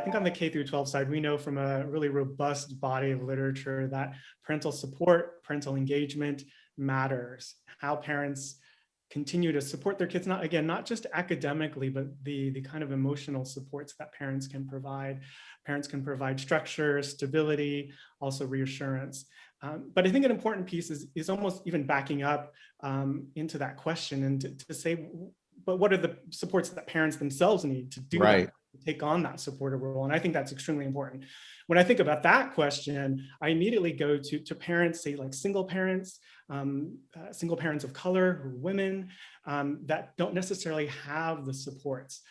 think on the K through 12 side, we know from a really robust body of literature that parental support, parental engagement matters. How parents continue to support their kids, not again, not just academically, but the kind of emotional supports that parents can provide. Parents can provide structure, stability, also reassurance. But I think an important piece is almost even backing up into that question and to say, but what are the supports that parents themselves need to do that, Right. to take on that supportive role? And I think that's extremely important. When I think about that question, I immediately go to parents, say like single parents of color, who are women, that don't necessarily have the supports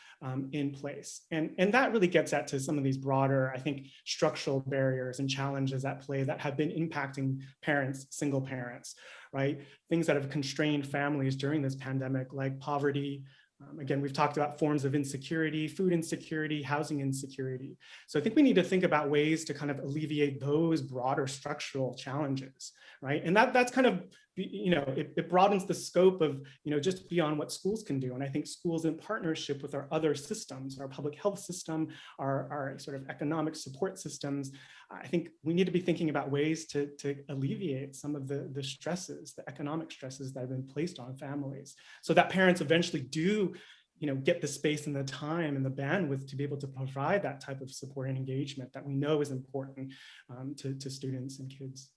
in place. And that really gets at to some of these broader, I think, structural barriers and challenges at play that have been impacting parents, single parents, right? Things that have constrained families during this pandemic, like poverty. Again, we've talked about forms of insecurity, food insecurity, housing insecurity. So I think we need to think about ways to kind of alleviate those broader structural challenges, right? And that's kind of, it broadens the scope of, just beyond what schools can do. And I think schools in partnership with our other systems, our public health system, our sort of economic support systems, I think we need to be thinking about ways to alleviate some of the stresses, the economic stresses that have been placed on families, so that parents eventually do get the space and the time and the bandwidth to be able to provide that type of support and engagement that we know is important to students and kids.